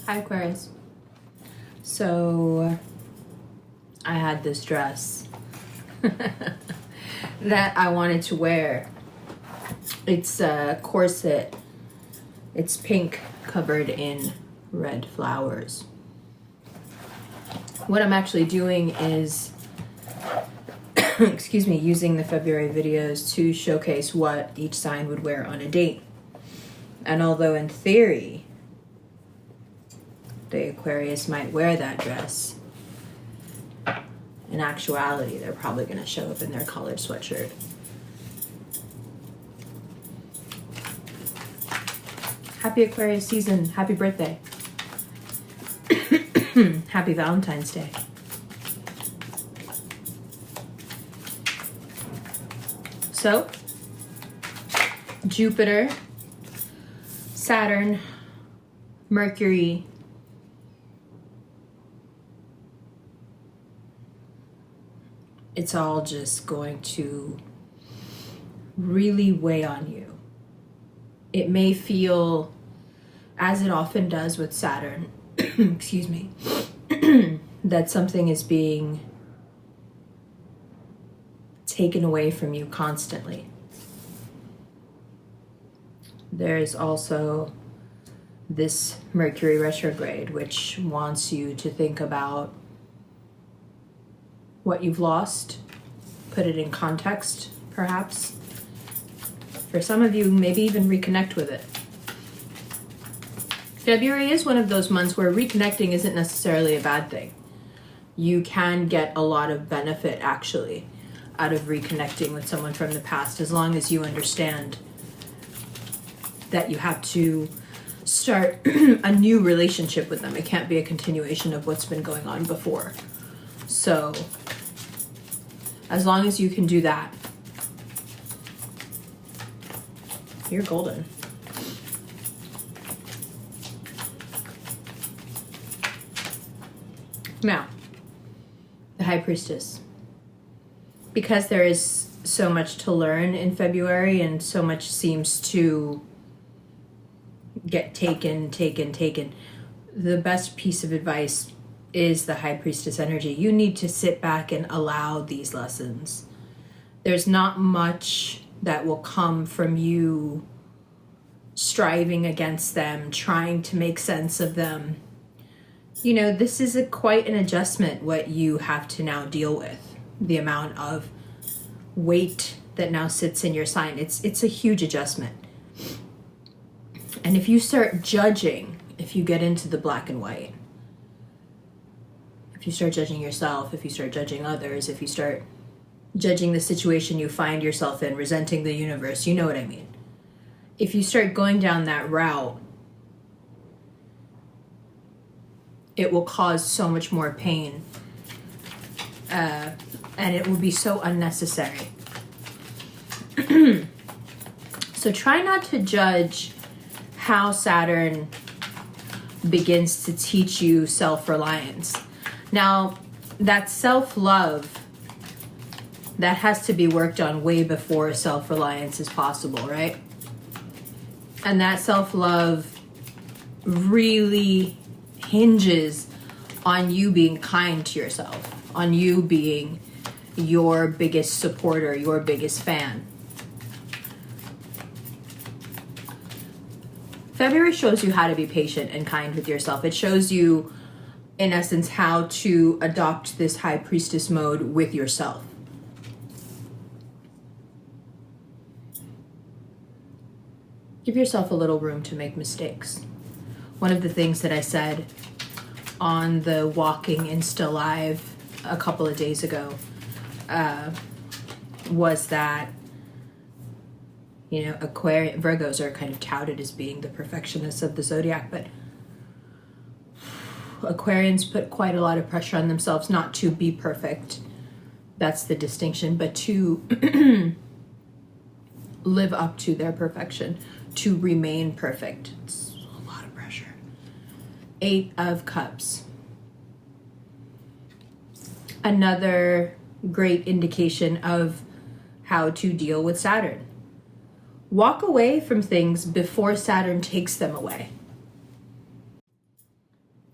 Hi, Aquarius. So I had this dress that I wanted to wear. It's a corset. It's pink, covered in red flowers. What I'm actually doing is excuse me, using the February videos to showcase what each sign would wear on a date. And although in theory the Aquarius might wear that dress, in actuality they're probably going to show up in their collared sweatshirt. Happy Aquarius season. Happy birthday. Happy Valentine's Day. So, Jupiter, Saturn, Mercury, it's all just going to really weigh on you. It may feel, as it often does with Saturn, excuse me, that something is being taken away from you constantly. There is also this Mercury retrograde, which wants you to think about what you've lost, put it in context, perhaps. For some of you, maybe even reconnect with it. February is one of those months where reconnecting isn't necessarily a bad thing. You can get a lot of benefit, actually, out of reconnecting with someone from the past, as long as you understand that you have to start a new relationship with them. It can't be a continuation of what's been going on before. So, as long as you can do that, you're golden. Now, the High Priestess. Because there is so much to learn in February and so much seems to get taken, the best piece of advice is the High Priestess energy. You need to sit back and allow these lessons. There's not much that will come from you striving against them, trying to make sense of them. You know, this is quite an adjustment what you have to now deal with. The amount of weight that now sits in your sign. It's a huge adjustment. And if you start judging, if you get into the black and white, if you start judging yourself, if you start judging others, if you start judging the situation you find yourself in, resenting the universe, you know what I mean. If you start going down that route, it will cause so much more pain. And it will be so unnecessary. So try not to judge how Saturn begins to teach you self-reliance. Now, that self-love, that has to be worked on way before self-reliance is possible, right? And that self-love really hinges on you being kind to yourself, on you being your biggest supporter, your biggest fan. February shows you how to be patient and kind with yourself. It shows you, in essence, how to adopt this High Priestess mode with yourself. Give yourself a little room to make mistakes. One of the things that I said on the Walking Insta Live a couple of days ago was that, you know, Virgos are kind of touted as being the perfectionists of the zodiac, but Aquarians put quite a lot of pressure on themselves not to be perfect. That's the distinction, but to live up to their perfection, to remain perfect. It's a lot of pressure. 8 of Cups. Another great indication of how to deal with Saturn. Walk away from things before Saturn takes them away.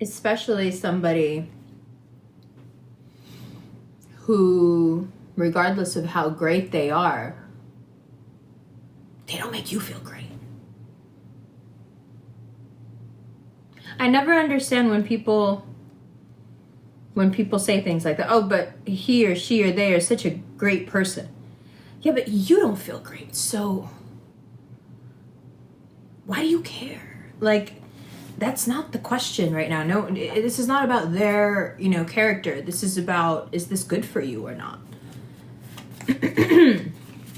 especially somebody who, regardless of how great they are, they don't make you feel great. I never understand when people say things like that. Oh, but he or she or they are such a great person. Yeah, but you don't feel great, so why do you care? Like, that's not the question right now. No, this is not about their, character. This is about, is this good for you or not?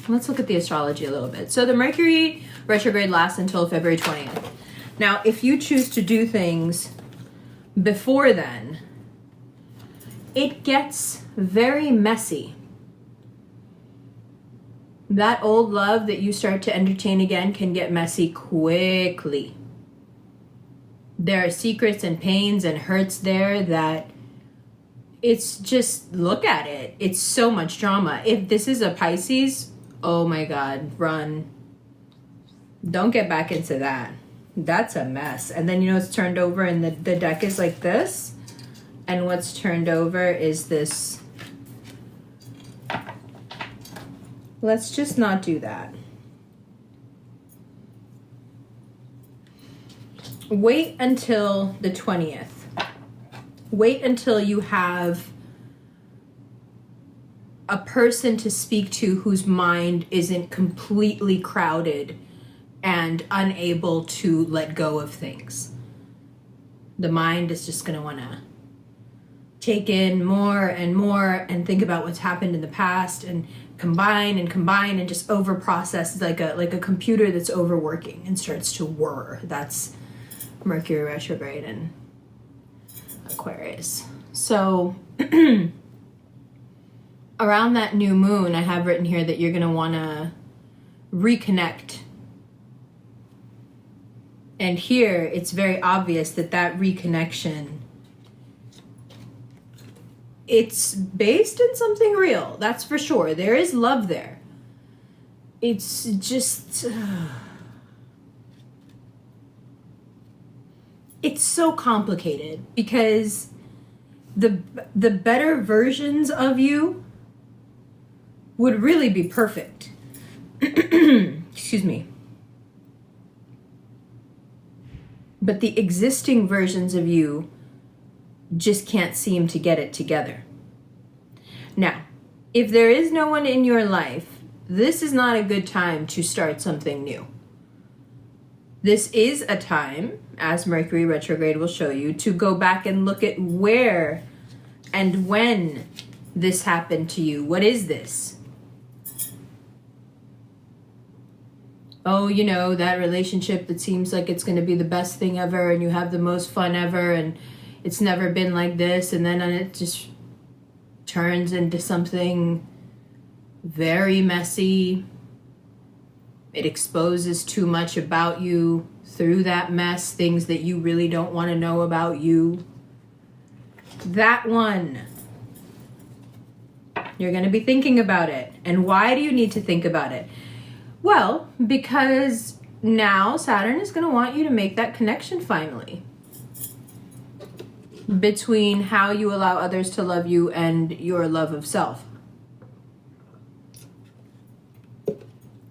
Let's look at the astrology a little bit. So the Mercury retrograde lasts until February 20th. Now, if you choose to do things before then, it gets very messy. That old love that you start to entertain again can get messy quickly. There are secrets and pains and hurts there that it's just, look at it. It's so much drama. If this is a Pisces, oh my God, run. Don't get back into that. That's a mess. And then, it's turned over and the deck is like this. And what's turned over is this. Let's just not do that. Wait until the 20th. Wait until you have a person to speak to whose mind isn't completely crowded and unable to let go of things. The mind is just going to want to take in more and more and think about what's happened in the past and combine and just over process like a computer that's overworking and starts to whir. That's Mercury retrograde and Aquarius. So around that new moon, I have written here that you're going to want to reconnect. And here, it's very obvious that reconnection, it's based in something real. That's for sure. There is love there. It's just... it's so complicated because the better versions of you would really be perfect. Excuse me. But the existing versions of you just can't seem to get it together. Now, if there is no one in your life, this is not a good time to start something new. This is a time, as Mercury retrograde will show you, to go back and look at where and when this happened to you. What is this? Oh, that relationship that seems like it's going to be the best thing ever and you have the most fun ever and it's never been like this, and then it just turns into something very messy. It exposes too much about you through that mess, things that you really don't want to know about you. That one. You're going to be thinking about it. And why do you need to think about it? Well, because now Saturn is going to want you to make that connection finally between how you allow others to love you and your love of self.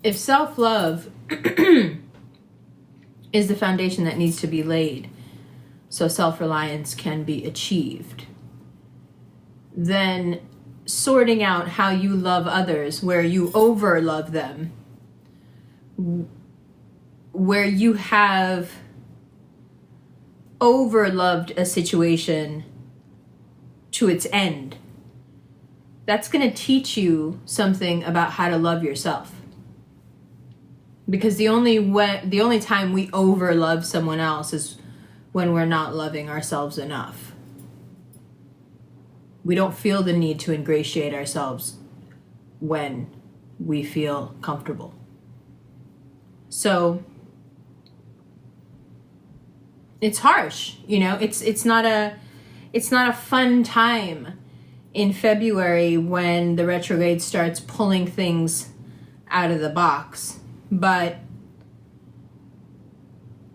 If self-love is the foundation that needs to be laid so self-reliance can be achieved, then sorting out how you love others, where you over-love them, where you have over-loved a situation to its end, that's going to teach you something about how to love yourself. Because the only time we over-love someone else is when we're not loving ourselves enough. We don't feel the need to ingratiate ourselves when we feel comfortable. So it's harsh, it's not a fun time in February when the retrograde starts pulling things out of the box. But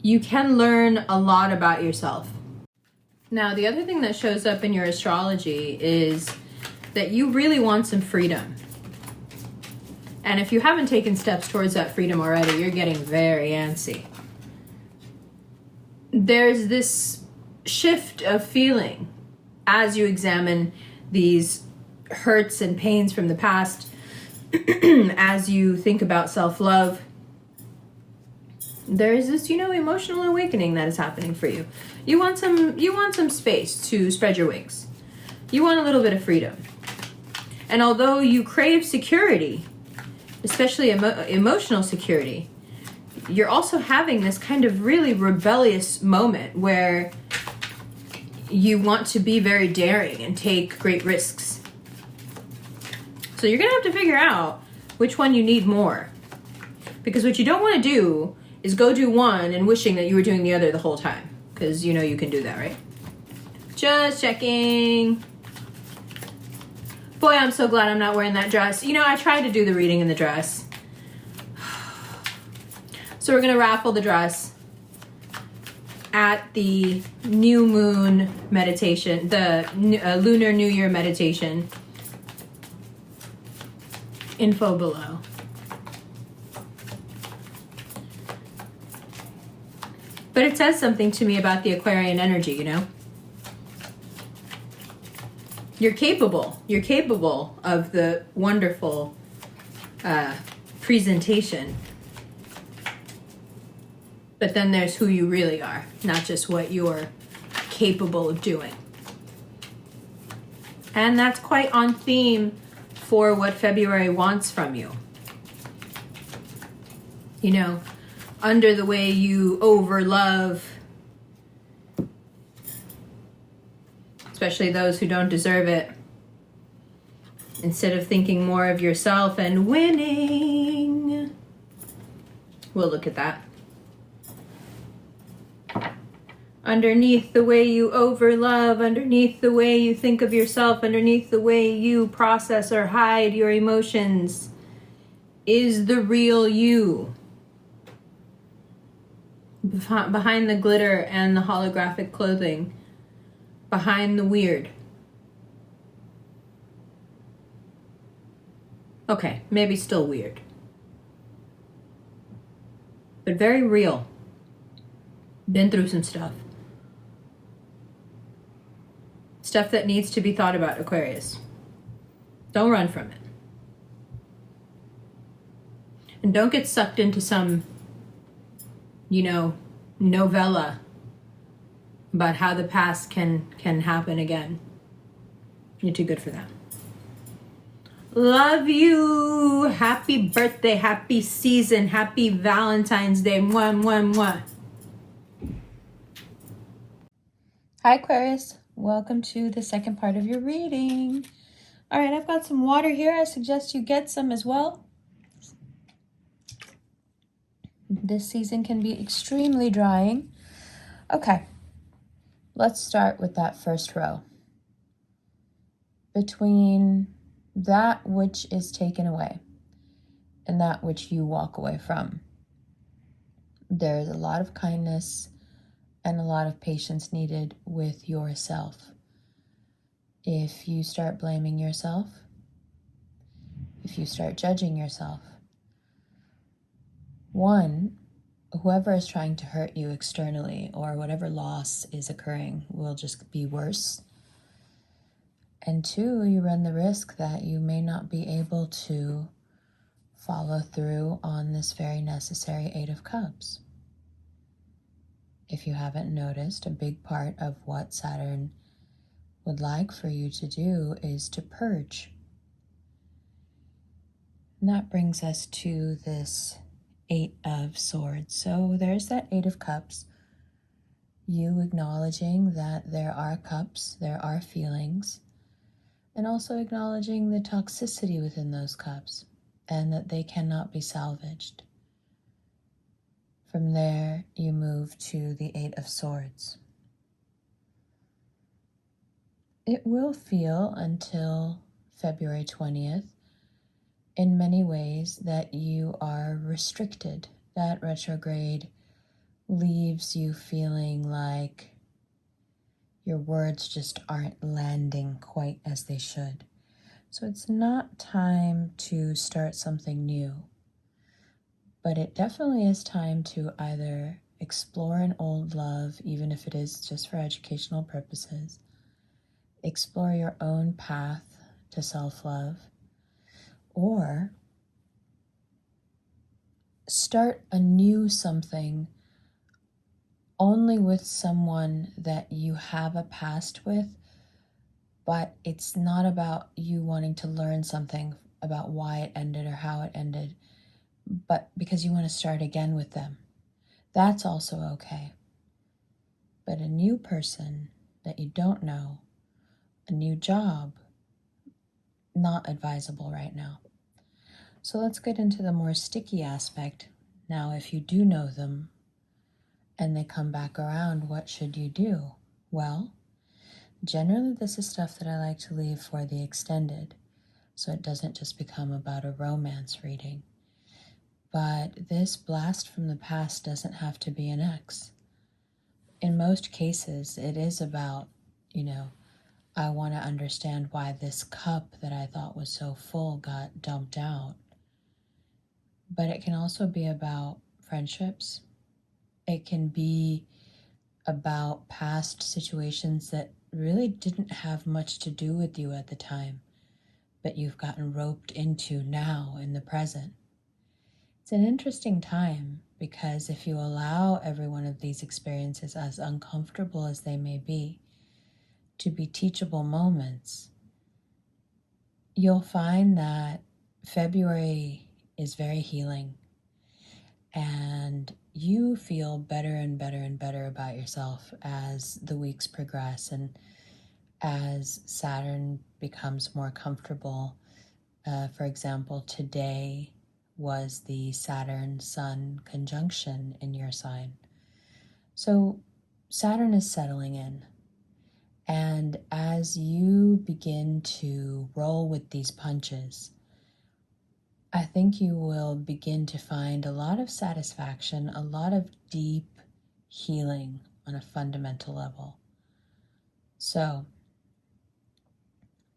you can learn a lot about yourself. Now, the other thing that shows up in your astrology is that you really want some freedom. And if you haven't taken steps towards that freedom already, you're getting very antsy. There's this shift of feeling as you examine these hurts and pains from the past, as you think about self-love. There's this, emotional awakening that is happening for you. You want some space to spread your wings. You want a little bit of freedom. And although you crave security, especially emotional security, you're also having this kind of really rebellious moment where you want to be very daring and take great risks. So you're going to have to figure out which one you need more. Because what you don't want to do is go do one and wishing that you were doing the other the whole time. Because you can do that, right? Just checking. Boy, I'm so glad I'm not wearing that dress. I tried to do the reading in the dress. So we're going to raffle the dress at the new moon meditation, the lunar new year meditation. Info below. But it says something to me about the Aquarian energy, You're capable. You're capable of the wonderful presentation. But then there's who you really are, not just what you're capable of doing. And that's quite on theme for what February wants from you. Under the way you overlove, especially those who don't deserve it, instead of thinking more of yourself and winning. We'll look at that. Underneath the way you overlove, underneath the way you think of yourself, underneath the way you process or hide your emotions, is the real you. Behind the glitter and the holographic clothing, behind the weird. Okay, maybe still weird, but very real. Been through some stuff. Stuff that needs to be thought about, Aquarius. Don't run from it. And don't get sucked into some, novella about how the past can happen again. You're too good for that. Love you. Happy birthday, happy season, happy Valentine's Day. Mwah, mwah, mwah. Hi, Aquarius. Welcome to the second part of your reading. All right, I've got some water here. I suggest you get some as well. This season can be extremely drying. Okay, let's start with that first row. Between that which is taken away and that which you walk away from, there's a lot of kindness and a lot of patience needed with yourself. If you start blaming yourself, if you start judging yourself, one, whoever is trying to hurt you externally or whatever loss is occurring will just be worse. And two, you run the risk that you may not be able to follow through on this very necessary Eight of Cups. If you haven't noticed, a big part of what Saturn would like for you to do is to purge. And that brings us to this Eight of Swords. So there's that Eight of Cups. You acknowledging that there are cups, there are feelings, and also acknowledging the toxicity within those cups and that they cannot be salvaged. From there, you move to the Eight of Swords. It will feel until February 20th in many ways that you are restricted. That retrograde leaves you feeling like your words just aren't landing quite as they should. So it's not time to start something new, but it definitely is time to either explore an old love, even if it is just for educational purposes, explore your own path to self-love, or start a new something only with someone that you have a past with, but it's not about you wanting to learn something about why it ended or how it ended, but because you want to start again with them. That's also okay. But a new person that you don't know, a new job, not advisable right now. So let's get into the more sticky aspect. Now, if you do know them and they come back around, what should you do? Well, generally this is stuff that I like to leave for the extended, so it doesn't just become about a romance reading. But this blast from the past doesn't have to be an ex. In most cases, it is about, I want to understand why this cup that I thought was so full got dumped out. But it can also be about friendships. It can be about past situations that really didn't have much to do with you at the time, but you've gotten roped into now in the present. It's an interesting time because if you allow every one of these experiences, as uncomfortable as they may be, to be teachable moments, you'll find that February is very healing and you feel better and better and better about yourself as the weeks progress and as Saturn becomes more comfortable. For example, today was the Saturn-Sun conjunction in your sign. So Saturn is settling in. And as you begin to roll with these punches, I think you will begin to find a lot of satisfaction, a lot of deep healing on a fundamental level. So,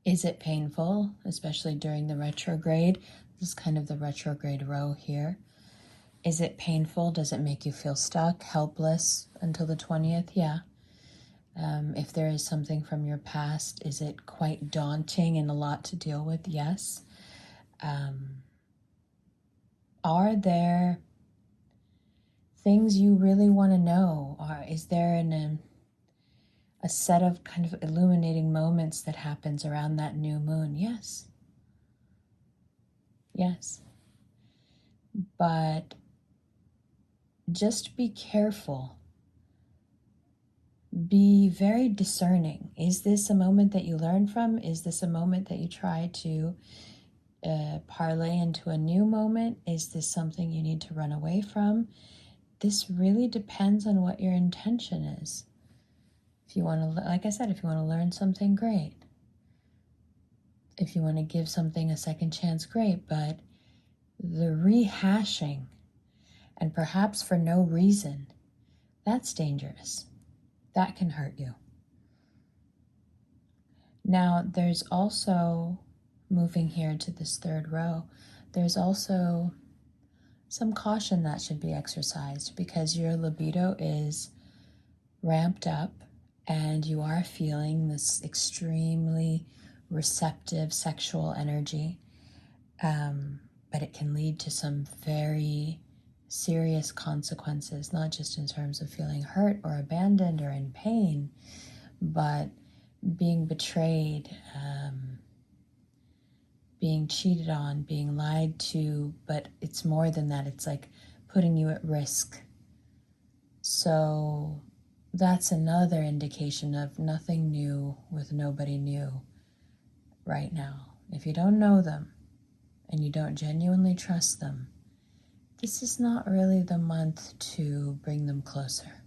is it painful, especially during the retrograde? This is kind of the retrograde row here. Is it painful? Does it make you feel stuck, helpless until the 20th? Yeah. If there is something from your past, is it quite daunting and a lot to deal with? Yes. Are there things you really want to know? Or is there a set of kind of illuminating moments that happens around that new moon? Yes. Yes. But just be careful. Be very discerning. Is this a moment that you learn from? Is this a moment that you try to parlay into a new moment? Is this something you need to run away from? This really depends on what your intention is. If you want to, like I said, if you want to learn something, great. If you want to give something a second chance, great. But the rehashing, and perhaps for no reason, that's dangerous. That can hurt you. Now, there's also, moving here to this third row, there's also some caution that should be exercised because your libido is ramped up and you are feeling this extremely receptive sexual energy, but it can lead to some very serious consequences, not just in terms of feeling hurt or abandoned or in pain, but being betrayed, being cheated on, being lied to, but it's more than that. It's like putting you at risk. So that's another indication of nothing new with nobody new right now. If you don't know them and you don't genuinely trust them, this is not really the month to bring them closer.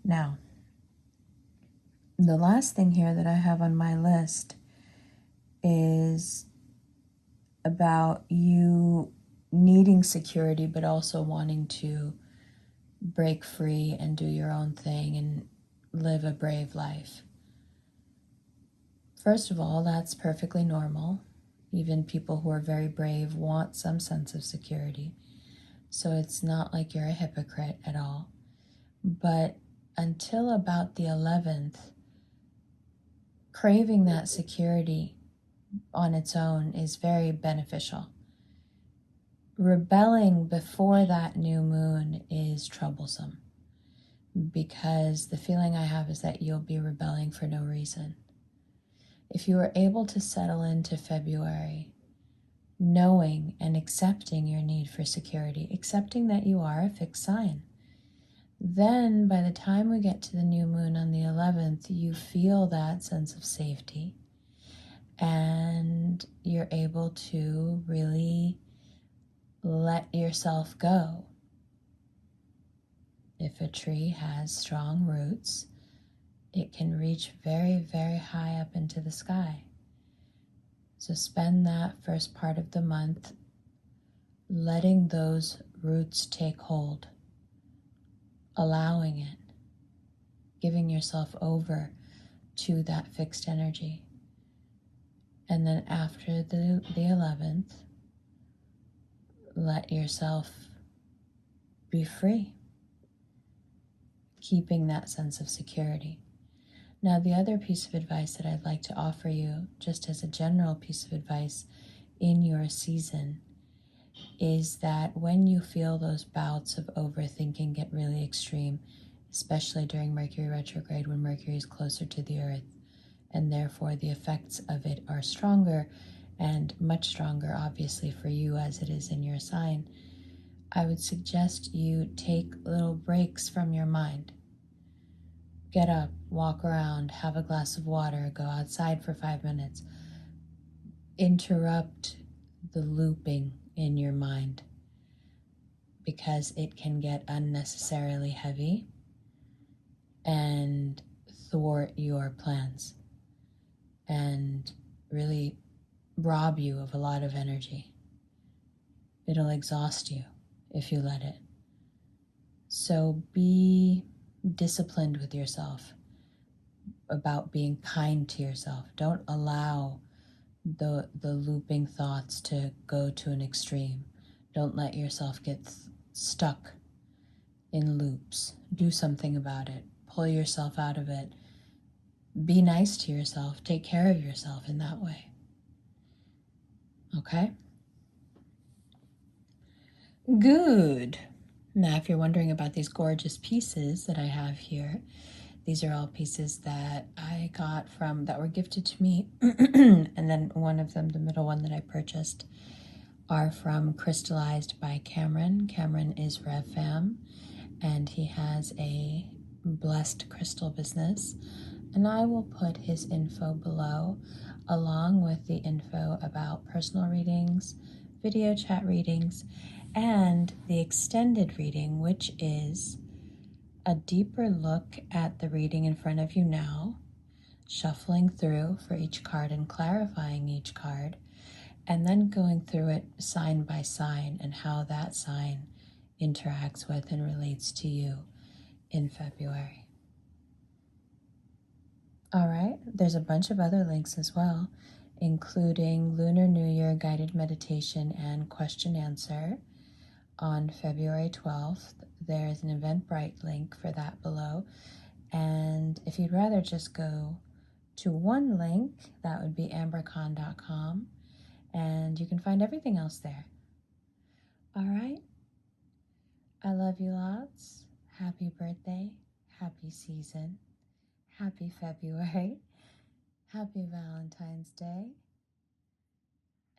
Now, the last thing here that I have on my list is about you needing security, but also wanting to break free and do your own thing and live a brave life. First of all, that's perfectly normal. Even people who are very brave want some sense of security. So it's not like you're a hypocrite at all. But until about the 11th, craving that security on its own is very beneficial. Rebelling before that new moon is troublesome, because the feeling I have is that you'll be rebelling for no reason. If you are able to settle into February, knowing and accepting your need for security, accepting that you are a fixed sign, then by the time we get to the new moon on the 11th, you feel that sense of safety and you're able to really let yourself go. If a tree has strong roots, it can reach very, very high up into the sky. So spend that first part of the month letting those roots take hold, allowing it, giving yourself over to that fixed energy. And then after the 11th, let yourself be free, keeping that sense of security. Now, the other piece of advice that I'd like to offer you, just as a general piece of advice in your season, is that when you feel those bouts of overthinking get really extreme, especially during Mercury retrograde when Mercury is closer to the Earth, and therefore the effects of it are stronger and much stronger, obviously, for you as it is in your sign, I would suggest you take little breaks from your mind. Get up, walk around, have a glass of water, go outside for 5 minutes. Interrupt the looping in your mind, because it can get unnecessarily heavy and thwart your plans and really rob you of a lot of energy. It'll exhaust you if you let it. So be disciplined with yourself about being kind to yourself. Don't allow the looping thoughts to go to an extreme. Don't let yourself get stuck in loops. Do something about it. Pull yourself out of it. Be nice to yourself. Take care of yourself in that way. Okay? Good. Now, if you're wondering about these gorgeous pieces that I have here, these are all pieces that I got that were gifted to me. And then one of them, the middle one that I purchased, are from Crystallized by Cameron. Cameron is RevFam, and he has a blessed crystal business. And I will put his info below, along with the info about personal readings, video chat readings, and the extended reading, which is a deeper look at the reading in front of you now, shuffling through for each card and clarifying each card, and then going through it sign by sign and how that sign interacts with and relates to you in February. All right, there's a bunch of other links as well, including Lunar New Year guided meditation and question answer on February 12th. There's an Eventbrite link for that below. And if you'd rather just go to one link, that would be ambercon.com, and you can find everything else there. All right. I love you lots. Happy birthday. Happy season. Happy February. Happy Valentine's Day.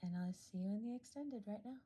And I'll see you in the extended right now.